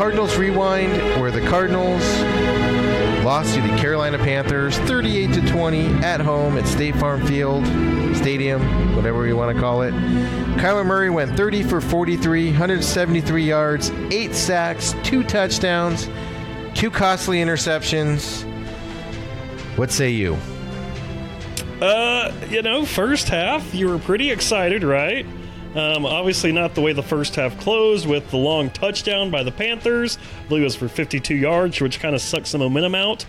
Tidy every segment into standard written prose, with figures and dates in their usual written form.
Cardinals Rewind, where the Cardinals lost to the Carolina Panthers 38-20 at home at State Farm Field, Stadium, whatever you want to call it. Kyler Murray went 30 for 43, 173 yards, 8 sacks, 2 touchdowns, 2 costly interceptions. What say you? First half, you were pretty excited, right? Obviously not the way the first half closed with the long touchdown by the Panthers. I believe it was for 52 yards, which kind of sucks the momentum out.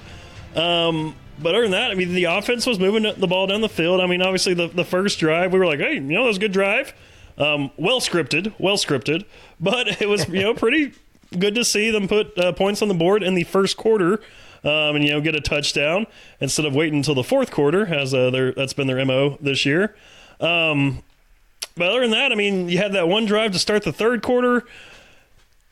But other than that, I mean, the offense was moving the ball down the field. I mean, obviously the first drive, we were like, hey, that was a good drive. Well scripted. But it was, pretty good to see them put points on the board in the first quarter. And get a touchdown instead of waiting until the fourth quarter, as that's been their MO this year. But other than that, I mean, you had that one drive to start the third quarter,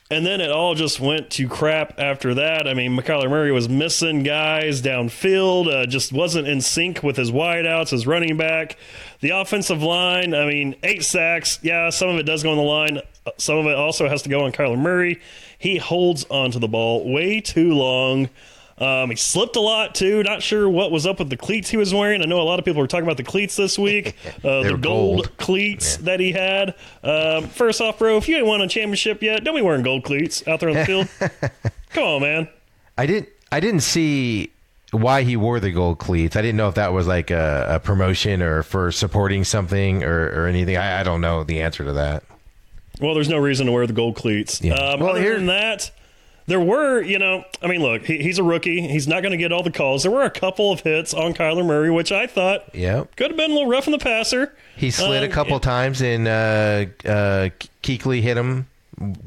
and then it all just went to crap after that. I mean, Kyler Murray was missing guys downfield, just wasn't in sync with his wideouts, his running back. The offensive line, I mean, 8 sacks. Yeah, some of it does go on the line. Some of it also has to go on Kyler Murray. He holds onto the ball way too long. He slipped a lot, too. Not sure what was up with the cleats he was wearing. I know a lot of people were talking about the cleats this week. The gold cleats that he had. First off, bro, if you ain't won a championship yet, don't be wearing gold cleats out there on the field. Come on, man. I didn't see why he wore the gold cleats. I didn't know if that was like a promotion or for supporting something or anything. I don't know the answer to that. Well, there's no reason to wear the gold cleats. Yeah. Other than that, there were, look, he's a rookie. He's not going to get all the calls. There were a couple of hits on Kyler Murray, which I thought could have been a little rough in the passer. He slid a couple times, and Kuechly hit him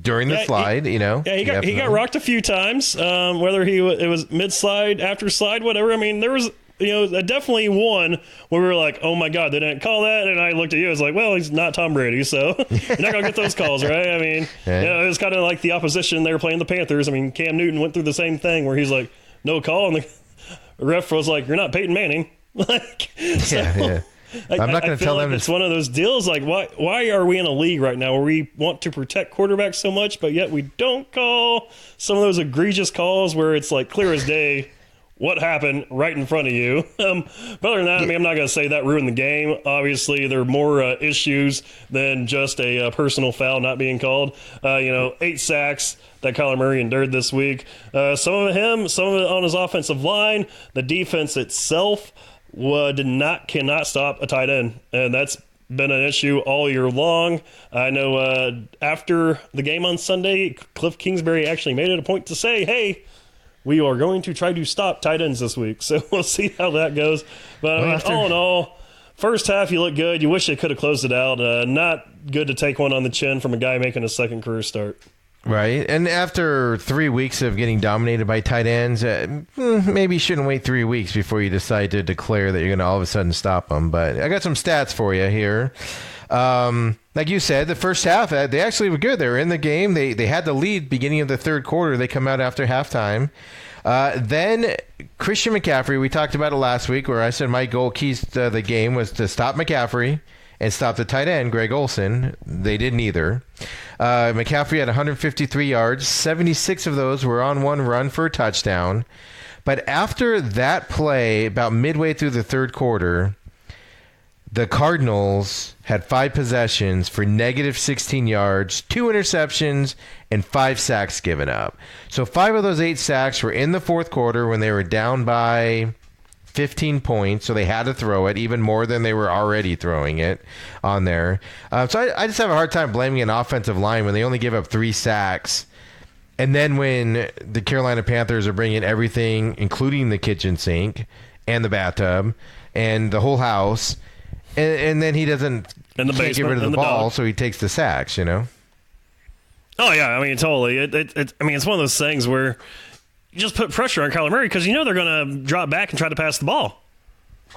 during the slide, Yeah, he got rocked a few times, whether it was mid-slide, after slide, whatever. I mean, there was definitely one where we were like, oh my God, they didn't call that. And I looked at you, I was like, well, he's not Tom Brady, so you're not going to get those calls, right? I mean, it was kind of like the opposition. They were playing the Panthers. I mean, Cam Newton went through the same thing where he's like, no call. And the ref was like, you're not Peyton Manning. I'm not going to tell them. It's one of those deals like, why are we in a league right now where we want to protect quarterbacks so much, but yet we don't call some of those egregious calls where it's like clear as day what happened right in front of you. But other than that, I mean, I'm not going to say that ruined the game. Obviously, there are more issues than just a personal foul not being called. 8 sacks that Kyler Murray endured this week. Some of it on his offensive line. The defense itself cannot stop a tight end, and that's been an issue all year long. I know after the game on Sunday, Cliff Kingsbury actually made it a point to say, hey, we are going to try to stop tight ends this week. So we'll see how that goes. But all in all, first half you look good. You wish they could have closed it out. Not good to take one on the chin from a guy making a second career start. Right. And after 3 weeks of getting dominated by tight ends, maybe you shouldn't wait 3 weeks before you decide to declare that you're going to all of a sudden stop them. But I got some stats for you here. Like you said, the first half, they actually were good. They were in the game. They had the lead beginning of the third quarter. They come out after halftime. Then Christian McCaffrey, we talked about it last week where I said my goal keys to the game was to stop McCaffrey and stop the tight end, Greg Olsen. They did neither. McCaffrey had 153 yards. 76 of those were on one run for a touchdown. But after that play, about midway through the third quarter, the Cardinals had 5 possessions for negative 16 yards, 2 interceptions, and 5 sacks given up. So 5 of those 8 sacks were in the fourth quarter when they were down by 15 points, so they had to throw it even more than they were already throwing it on there. So I just have a hard time blaming an offensive line when they only give up 3 sacks. And then when the Carolina Panthers are bringing everything, including the kitchen sink and the bathtub and the whole house, and then he can't get rid of the ball, so he takes the sacks, Oh, yeah, I mean, totally. It's one of those things where you just put pressure on Kyler Murray because they're going to drop back and try to pass the ball.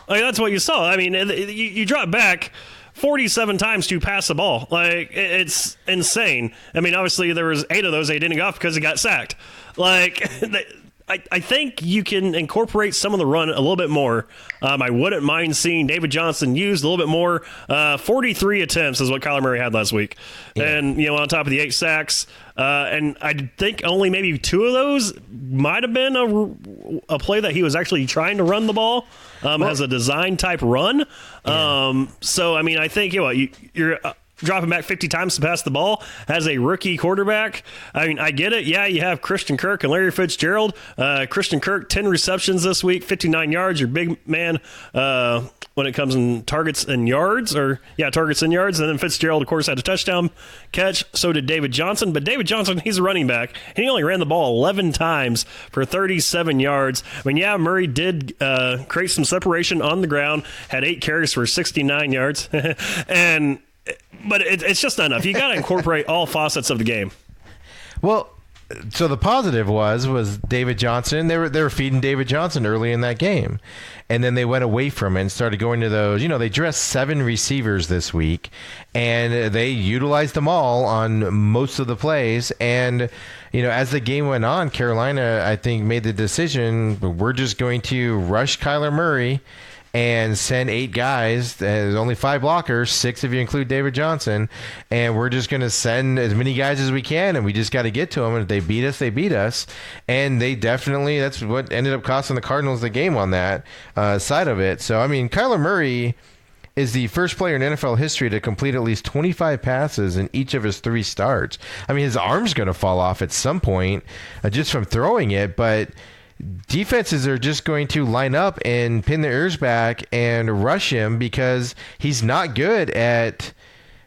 Like, that's what you saw. I mean, you drop back 47 times to pass the ball. Like, it's insane. I mean, obviously, there was 8 of those they didn't go off because he got sacked. Like, I think you can incorporate some of the run a little bit more. I wouldn't mind seeing David Johnson used a little bit more. 43 attempts is what Kyler Murray had last week. Yeah. And, on top of the 8 sacks. And I think only maybe 2 of those might have been a play that he was actually trying to run the ball as a design type run. Yeah. So, I think, you're dropping back 50 times to pass the ball as a rookie quarterback. I get it. Yeah, you have Christian Kirk and Larry Fitzgerald. Christian Kirk, 10 receptions this week, 59 yards. Your big man when it comes in targets and yards. Targets and yards. And then Fitzgerald, of course, had a touchdown catch. So did David Johnson. But David Johnson, he's a running back. And he only ran the ball 11 times for 37 yards. Murray did create some separation on the ground, had 8 carries for 69 yards. But it's just not enough. You got to incorporate all facets of the game. Well, so the positive was David Johnson. They were feeding David Johnson early in that game, and then they went away from it and started going to those. They dressed 7 receivers this week, and they utilized them all on most of the plays. And as the game went on, Carolina, I think, made the decision: we're just going to rush Kyler Murray and send 8 guys. There's only 5 blockers, 6 if you include David Johnson, and we're just going to send as many guys as we can, and we just got to get to them. And if they beat us, they beat us. And they definitely, that's what ended up costing the Cardinals the game on that side of it. So, Kyler Murray is the first player in NFL history to complete at least 25 passes in each of his 3 starts. His arm's going to fall off at some point just from throwing it, but defenses are just going to line up and pin their ears back and rush him because he's not good at,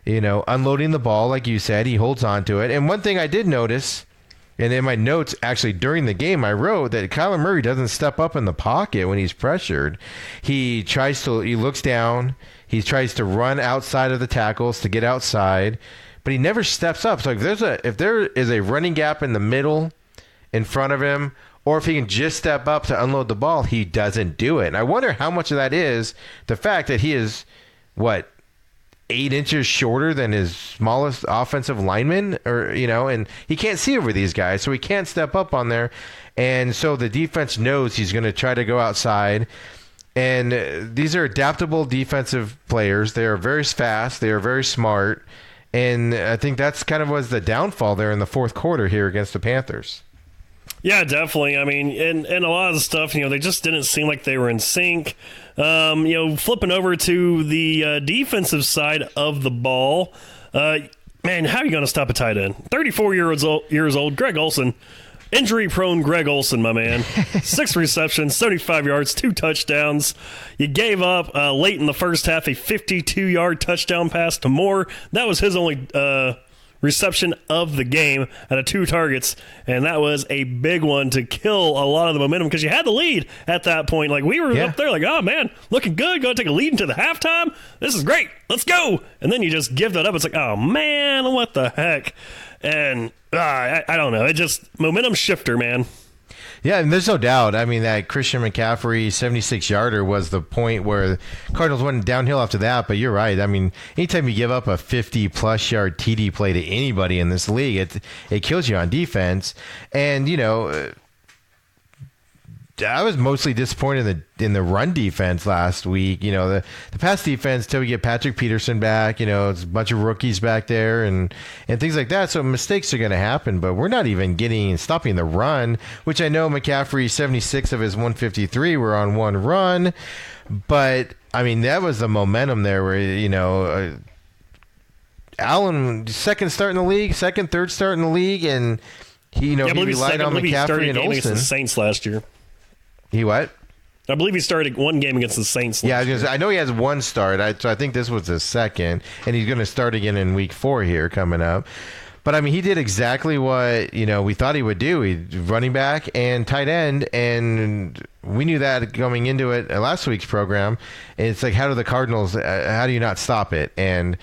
unloading the ball. Like you said, he holds on to it. And one thing I did notice, and in my notes actually during the game, I wrote that Kyler Murray doesn't step up in the pocket when he's pressured. He looks down, he tries to run outside of the tackles to get outside, but he never steps up. So if there is a running gap in the middle in front of him, or if he can just step up to unload the ball, he doesn't do it. And I wonder how much of that is the fact that he is, 8 inches shorter than his smallest offensive lineman, and he can't see over these guys, so he can't step up on there. And so the defense knows he's going to try to go outside. And these are adaptable defensive players. They are very fast. They are very smart. And I think that's kind of was the downfall there in the fourth quarter here against the Panthers. Yeah, definitely. And a lot of the stuff, they just didn't seem like they were in sync. Flipping over to the defensive side of the ball, man, how are you going to stop a tight end? 34 years old, Greg Olsen. Injury-prone Greg Olsen, my man. 6 receptions, 75 yards, 2 touchdowns. You gave up late in the first half a 52-yard touchdown pass to Moore. That was his only reception of the game out of 2 targets, and that was a big one to kill a lot of the momentum because you had the lead at that point. We were up there oh man, looking good, going to take a lead into the halftime. This is great, let's go. And then you just give that up. It's oh man, what the heck. And I don't know, it just momentum shifter, man. Yeah, and there's no doubt. That Christian McCaffrey 76-yarder was the point where Cardinals went downhill after that. But you're right. Anytime you give up a 50-plus yard TD play to anybody in this league, it kills you on defense. And, I was mostly disappointed in the run defense last week. The pass defense till we get Patrick Peterson back. It's a bunch of rookies back there and things like that. So mistakes are going to happen, but we're not even stopping the run, which I know McCaffrey 76 of his 153 were on one run, but that was the momentum there where Allen third start in the league, and he relied on McCaffrey and Olsen. Against the Saints last year. He what? I believe he started 1 game against the Saints. Yeah, I know he has 1 start. So I think this was his second, and he's going to start again in week 4 here coming up. But he did exactly what we thought he would do. He's running back and tight end, and we knew that going into it last week's program. And it's how do the Cardinals? How do you not stop it? And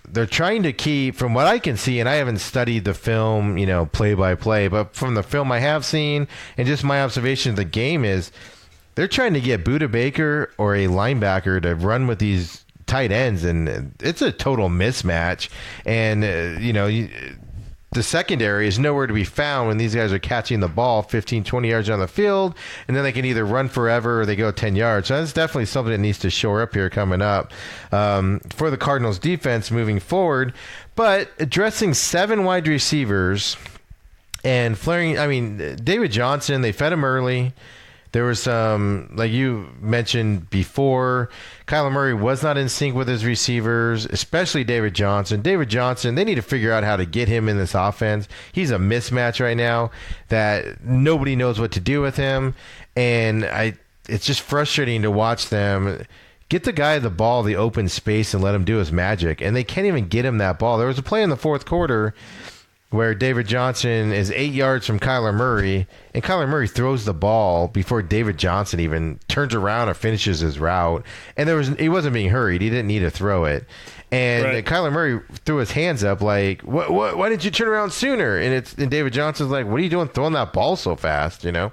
they're trying to keep, from what I can see, and I haven't studied the film, play by play, but from the film I have seen and just my observation of the game is they're trying to get Budda Baker or a linebacker to run with these tight ends, and it's a total mismatch. And the secondary is nowhere to be found when these guys are catching the ball 15, 20 yards down the field, and then they can either run forever or they go 10 yards. So that's definitely something that needs to shore up here coming up for the Cardinals defense moving forward. But addressing 7 wide receivers and flaring, I mean, David Johnson, they fed him early. There was some, like you mentioned before, Kyler Murray was not in sync with his receivers, especially David Johnson. David Johnson, they need to figure out how to get him in this offense. He's a mismatch right now that nobody knows what to do with him. And it's just frustrating to watch them get the guy the ball, the open space, and let him do his magic. And they can't even get him that ball. There was a play in the fourth quarter where David Johnson is 8 yards from Kyler Murray, and Kyler Murray throws the ball before David Johnson even turns around or finishes his route. And he wasn't being hurried. He didn't need to throw it. And right. Kyler Murray threw his hands up like, why didn't you turn around sooner? And David Johnson's like, what are you doing throwing that ball so fast, you know?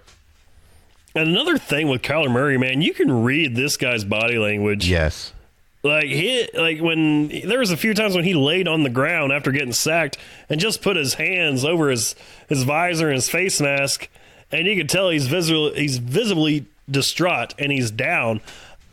And another thing with Kyler Murray, man, you can read this guy's body language. Yes. When there was a few times when he laid on the ground after getting sacked and just put his hands over his visor and his face mask, and you could tell he's visibly distraught and he's down.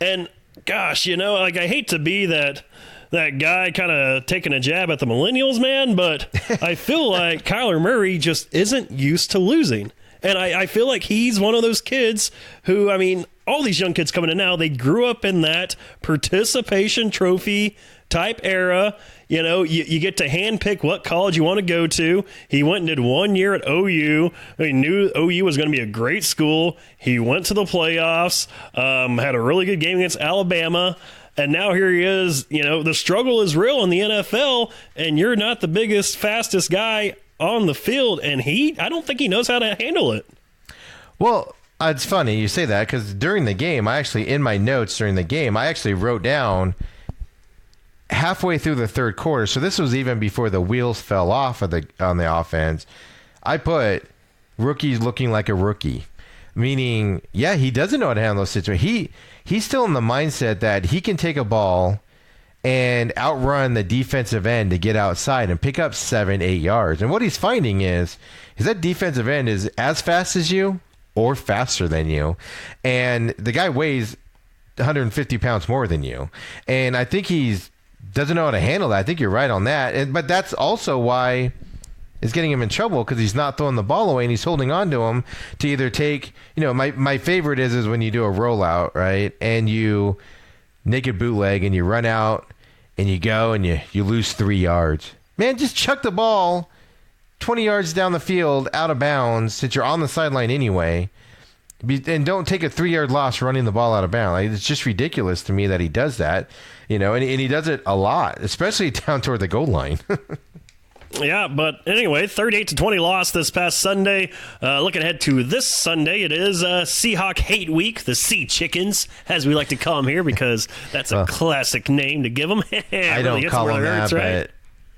And gosh, I hate to be that guy kind of taking a jab at the millennials, man, but I feel like Kyler Murray just isn't used to losing. And I feel like he's one of those kids who, I mean, all these young kids coming in now, they grew up in that participation trophy type era. You get to handpick what college you want to go to. He went and did 1 year at OU. He knew OU was going to be a great school. He went to the playoffs, had a really good game against Alabama. And now here he is. The struggle is real in the NFL, and you're not the biggest, fastest guy on the field. And I don't think he knows how to handle it. Well, it's funny you say that because during the game, in my notes during the game, I actually wrote down halfway through the third quarter. So this was even before the wheels fell off on the offense. I put rookies looking like a rookie, meaning, yeah, he doesn't know how to handle those situations. He's still in the mindset that he can take a ball and outrun the defensive end to get outside and pick up 7-8 yards. And what he's finding is that defensive end is as fast as you or faster than you. And the guy weighs 150 pounds more than you. And I think doesn't know how to handle that. I think you're right on that. But that's also why it's getting him in trouble, because he's not throwing the ball away and he's holding on to him to either take, my favorite is when you do a rollout, right? And you naked bootleg and you run out and you go and you lose 3 yards. Man, just chuck the ball 20 yards down the field out of bounds since you're on the sideline anyway. And don't take a 3-yard loss running the ball out of bounds. Like, it's just ridiculous to me that he does that, and he does it a lot, especially down toward the goal line. Yeah, but anyway, 38-20 loss this past Sunday. Looking ahead to this Sunday, it is Seahawk Hate Week, the Sea Chickens, as we like to call them here, because that's a classic name to give them. I don't call them that, right? But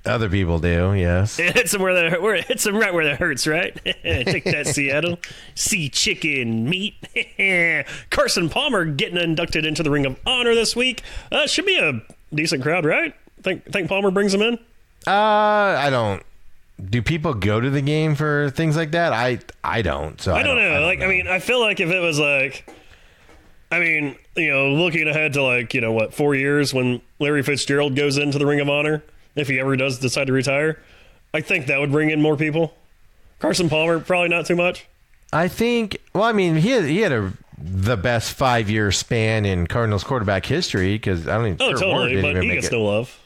other people do, yes. It hits them right where it hurts, right? Take that, Seattle. Sea Chicken meat. Carson Palmer getting inducted into the Ring of Honor this week. Should be a decent crowd, right? Think Palmer brings them in? I don't. Do people go to the game for things like that? I don't. So I don't know. I feel like if it was looking ahead to 4 years when Larry Fitzgerald goes into the Ring of Honor, if he ever does decide to retire, I think that would bring in more people. Carson Palmer, probably not too much. I think. Well, he had the best 5-year span in Cardinals quarterback history, because I don't even. Oh, totally. But he gets no love.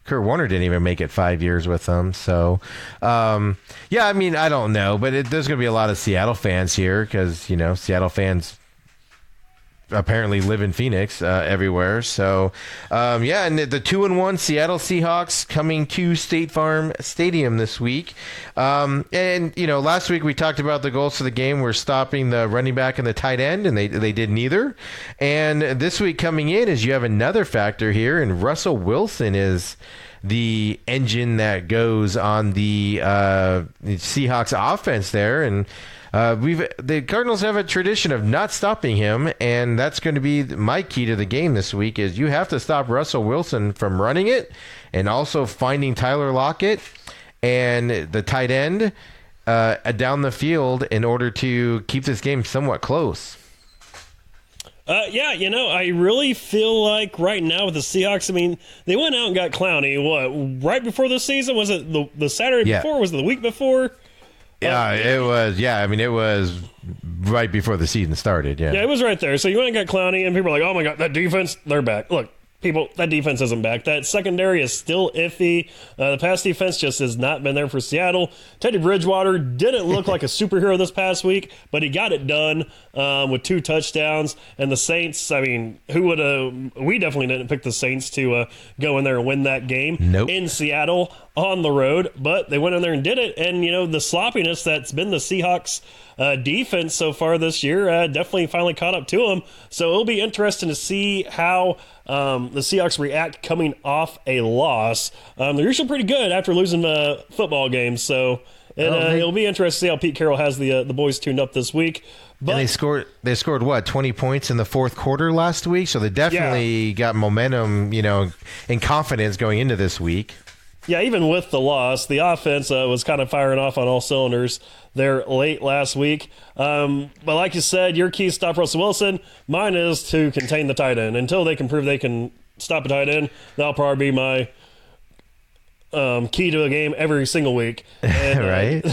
Kurt Warner didn't even make it 5 years with them. So, I don't know. But there's going to be a lot of Seattle fans here because, Seattle fans apparently live in Phoenix everywhere. So, and the 2-1 Seattle Seahawks coming to State Farm Stadium this week. Last week we talked about the goals for the game were stopping the running back and the tight end, and they did neither. And this week coming in is you have another factor here, and Russell Wilson is the engine that goes on the Seahawks offense there. And the Cardinals have a tradition of not stopping him, and that's going to be my key to the game this week is you have to stop Russell Wilson from running it and also finding Tyler Lockett and the tight end down the field in order to keep this game somewhat close. Yeah, I really feel like right now with the Seahawks, I mean, they went out and got Clowney, right before the season? Was it the Saturday before? Was it the week before? Yeah, it was. Yeah, I mean, it was right before the season started. Yeah, it was right there. So you went and got Clowney, and people are like, oh my God, that defense, they're back. Look, people, that defense isn't back. That secondary is still iffy. The pass defense just has not been there for Seattle. Teddy Bridgewater didn't look like a superhero this past week, but he got it done with 2 touchdowns. And the Saints, I mean, we definitely didn't pick the Saints to go in there and win that game in Seattle on the road, but they went in there and did it. And, the sloppiness that's been the Seahawks defense so far this year definitely finally caught up to them. So it'll be interesting to see how the Seahawks react coming off a loss. They're usually pretty good after losing football games, so it'll be interesting to see how Pete Carroll has the boys tuned up this week. But and they scored what, 20 points in the fourth quarter last week, so they definitely got momentum, and confidence going into this week. Yeah, even with the loss, the offense was kind of firing off on all cylinders there late last week. But like you said, your key to stop Russell Wilson. Mine is to contain the tight end. Until they can prove they can stop a tight end, that'll probably be my key to a game every single week. And, right.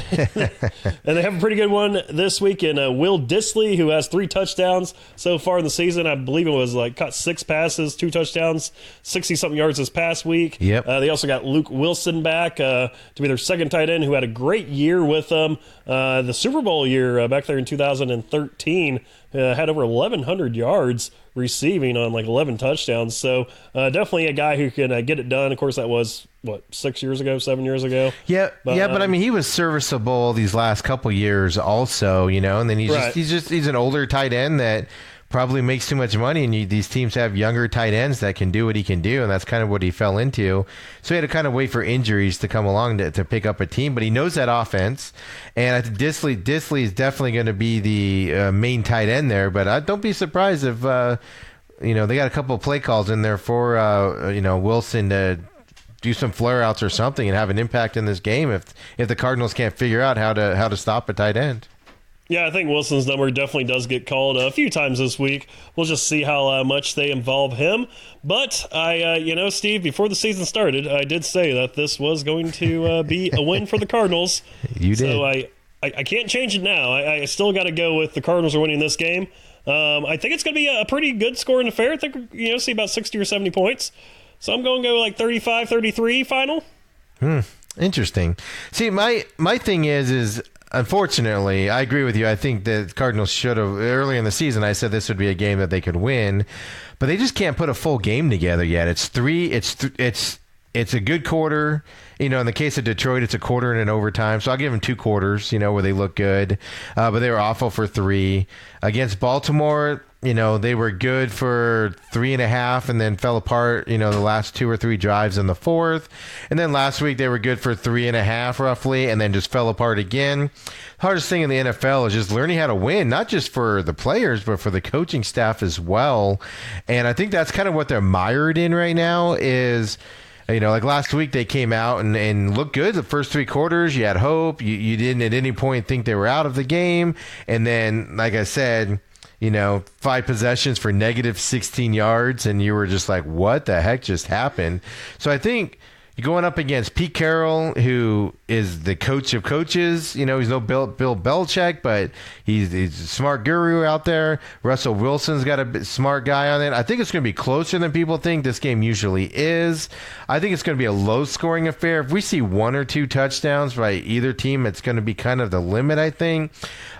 And they have a pretty good one this week in Will Dissly, who has 3 touchdowns so far in the season. I believe it was caught 6 passes, 2 touchdowns, 60-something yards this past week. Yep. They also got Luke Wilson back to be their second tight end, who had a great year with them. The Super Bowl year back there in 2013 had over 1,100 yards receiving on 11 touchdowns. So definitely a guy who can get it done. Of course, that was 7 years ago. Yeah, but I mean, he was serviceable these last couple years also, and then he's an older tight end that probably makes too much money, and these teams have younger tight ends that can do what he can do, and that's kind of what he fell into. So he had to kind of wait for injuries to come along to pick up a team, but he knows that offense, and I think Dissly is definitely going to be the main tight end there, but don't be surprised if, they got a couple of play calls in there for, Wilson to do some flare-outs or something and have an impact in this game if the Cardinals can't figure out how to stop a tight end. Yeah, I think Wilson's number definitely does get called a few times this week. We'll just see how much they involve him. But Steve, before the season started, I did say that this was going to be a win for the Cardinals. You did. So I can't change it now. I still got to go with the Cardinals are winning this game. I think it's going to be a pretty good scoring affair. I think see about 60 or 70 points. So I'm going to go 35-33 final. Interesting. See, my thing is unfortunately, I agree with you. I think the Cardinals should have, early in the season, I said this would be a game that they could win, but they just can't put a full game together yet. It's a good quarter. In the case of Detroit, it's a quarter and an overtime. So I'll give them 2 quarters, where they look good. But they were awful for 3. Against Baltimore, they were good for 3.5 and then fell apart, the last 2 or 3 drives in the fourth. And then last week they were good for 3.5 roughly and then just fell apart again. Hardest thing in the NFL is just learning how to win, not just for the players, but for the coaching staff as well. And I think that's kind of what they're mired in right now is, last week they came out and looked good the first 3 quarters. You had hope. You didn't at any point think they were out of the game. And then, like I said, 5 possessions for negative 16 yards, and you were just like, what the heck just happened? So I think you're going up against Pete Carroll, who is the coach of coaches. He's no Bill Belichick, but he's a smart guru out there. Russell Wilson's got a smart guy on it. I think it's going to be closer than people think this game usually is. I think it's going to be a low-scoring affair. If we see 1 or 2 touchdowns by either team, it's going to be kind of the limit, I think.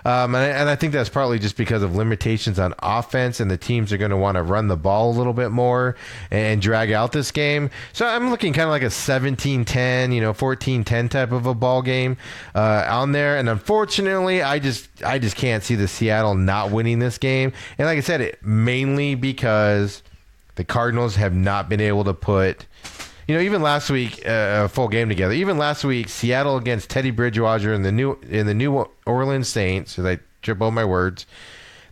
And I think that's partly just because of limitations on offense, and the teams are going to want to run the ball a little bit more and drag out this game. So I'm looking kind of like a 17-10, 14-10 type of a ball game on there. And unfortunately, I just can't see the Seattle not winning this game. And like I said, mainly because the Cardinals have not been able to put, even last week, a full game together. Even last week, Seattle against Teddy Bridgewater in the New Orleans Saints, as I trip over my words,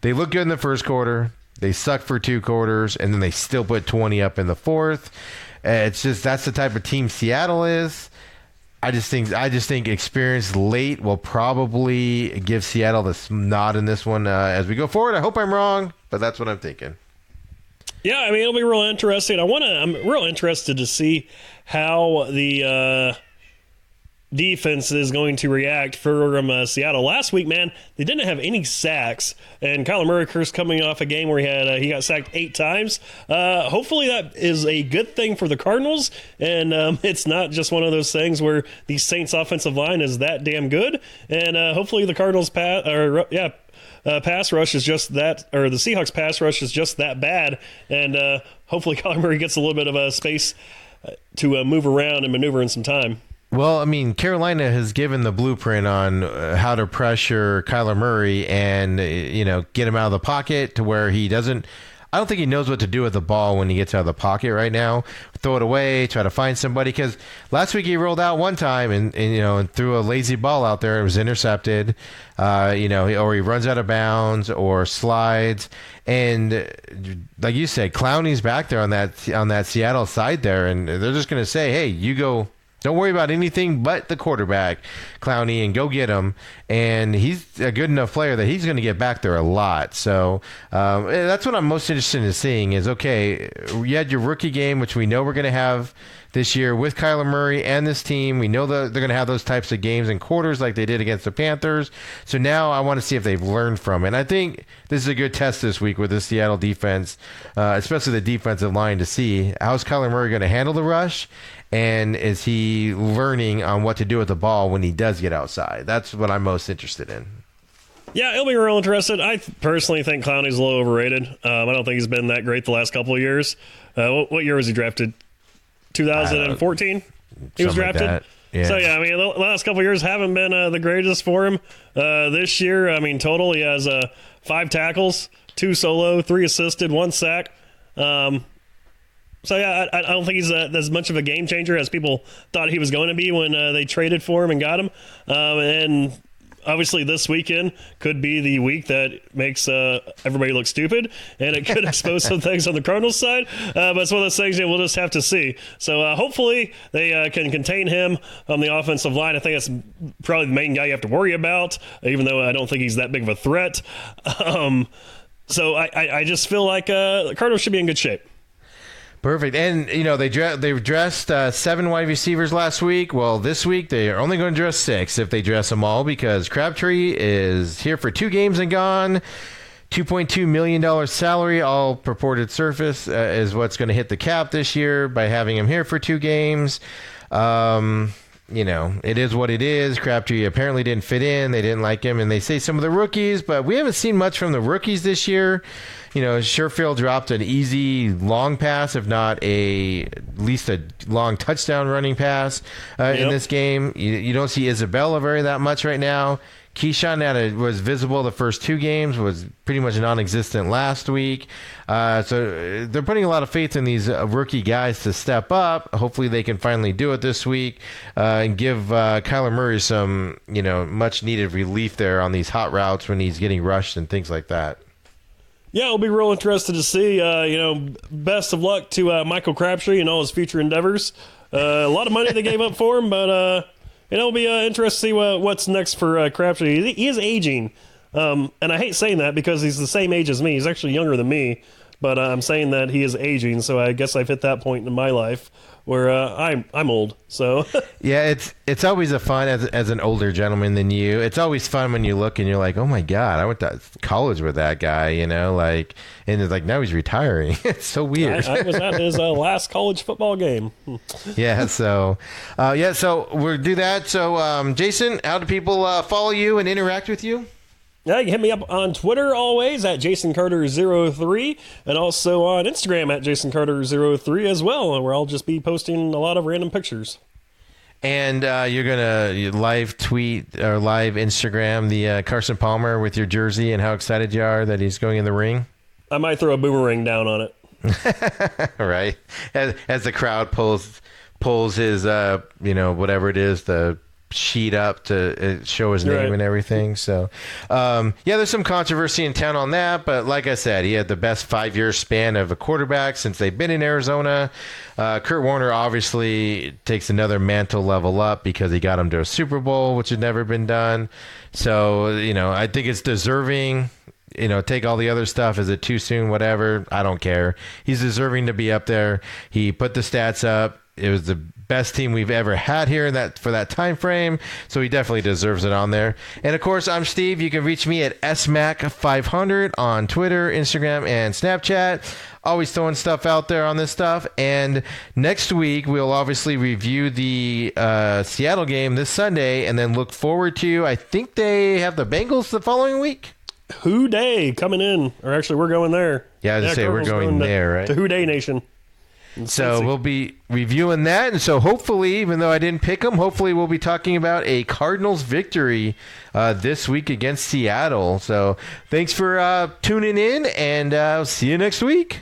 they looked good in the first quarter. They sucked for 2 quarters, and then they still put 20 up in the fourth. It's just that's the type of team Seattle is. I just think experience late will probably give Seattle the nod in this one as we go forward. I hope I'm wrong, but that's what I'm thinking. Yeah, I mean, it'll be real interesting. I'm real interested to see how the defense is going to react from Seattle. Last week, man, they didn't have any sacks, and Kyler Murray coming off a game where he got sacked 8 times. Hopefully that is a good thing for the Cardinals, and it's not just one of those things where the Saints offensive line is that damn good, and hopefully the Cardinals pass rush is just that, or the Seahawks pass rush is just that bad, and hopefully Kyler Murray gets a little bit of space to move around and maneuver in some time. Well, I mean, Carolina has given the blueprint on how to pressure Kyler Murray and, get him out of the pocket to where he doesn't. I don't think he knows what to do with the ball when he gets out of the pocket right now. Throw it away, try to find somebody. Because last week he rolled out one time and threw a lazy ball out there. It was intercepted, or he runs out of bounds or slides. And like you said, Clowney's back there on that Seattle side there, and they're just going to say, hey, you go. Don't worry about anything but the quarterback, Clowney, and go get him. And he's a good enough player that he's going to get back there a lot. So that's what I'm most interested in seeing is, okay, you had your rookie game, which we know we're going to have this year with Kyler Murray and this team. We know that they're going to have those types of games and quarters like they did against the Panthers. So now I want to see if they've learned from it. And I think this is a good test this week with the Seattle defense, especially the defensive line, to see how's Kyler Murray going to handle the rush. And is he learning on what to do with the ball when he does get outside? That's what I'm most interested in. Yeah, it'll be real interesting. I personally think Clowney's a little overrated. I don't think he's been that great the last couple of years. What year was he drafted? 2014? He was drafted? Like that. Yeah. So, yeah, I mean, the last couple of years haven't been the greatest for him. This year, I mean, total, he has 5 tackles, 2 solo, 3 assisted, 1 sack. So, yeah, I don't think he's as much of a game changer as people thought he was going to be when they traded for him and got him. And obviously this weekend could be the week that makes everybody look stupid, and it could expose some things on the Cardinals side. But it's one of those things that we'll just have to see. So hopefully they can contain him on the offensive line. I think that's probably the main guy you have to worry about, even though I don't think he's that big of a threat. So I just feel like the Cardinals should be in good shape. Perfect. And, they dressed 7 wide receivers last week. Well, this week they are only going to dress 6 if they dress them all, because Crabtree is here for 2 games and gone. $2.2 million salary, all purported surface, is what's going to hit the cap this year by having him here for 2 games. It is what it is. Crabtree apparently didn't fit in. They didn't like him, and they say some of the rookies, but we haven't seen much from the rookies this year. Sherfield dropped an easy long pass, if not at least a long touchdown running pass in this game. You don't see Isabella that much right now. Keyshawn was visible the first 2 games, was pretty much non-existent last week. So they're putting a lot of faith in these rookie guys to step up. Hopefully they can finally do it this week and give Kyler Murray some, much-needed relief there on these hot routes when he's getting rushed and things like that. Yeah, it'll be real interested to see. Best of luck to Michael Crabtree and all his future endeavors. A lot of money they gave up for him, but it'll be interesting to see what's next for Crabtree. He is aging, and I hate saying that because he's the same age as me. He's actually younger than me, but I'm saying that he is aging, so I guess I've hit that point in my life where I'm old. So yeah, it's always a fun as an older gentleman than you. It's always fun when you look and you're like, oh my God, I went to college with that guy, and it's like now he's retiring. It's so weird. I was at his last college football game. Yeah, so so we'll do that. So Jason, how do people follow you and interact with you? Yeah, you can hit me up on Twitter always at JasonCarter03, and also on Instagram at JasonCarter03 as well, where I'll just be posting a lot of random pictures. And you're going to live tweet or live Instagram the Carson Palmer with your jersey and how excited you are that he's going in the ring? I might throw a boomerang down on it. Right. As the crowd pulls his, whatever it is, the sheet up to show his name and everything. So, there's some controversy in town on that. But like I said, he had the best 5-year span of a quarterback since they've been in Arizona. Kurt Warner obviously takes another mantle level up because he got him to a Super Bowl, which had never been done. So, I think it's deserving. Take all the other stuff. Is it too soon? Whatever. I don't care. He's deserving to be up there. He put the stats up. It was the best team we've ever had here for that time frame, so he definitely deserves it on there. And of course, I'm Steve. You can reach me at smac500 on Twitter, Instagram, and Snapchat. Always throwing stuff out there on this stuff. And next week, we'll obviously review the Seattle game this Sunday, and then look forward to, I think they have the Bengals the following week. Who Day coming in, or actually, we're going there. Yeah, I was going to say, we're going there, right? To Who Day Nation. So we'll be reviewing that, and so hopefully, even though I didn't pick them, hopefully we'll be talking about a Cardinals victory this week against Seattle. So thanks for tuning in, and I'll see you next week.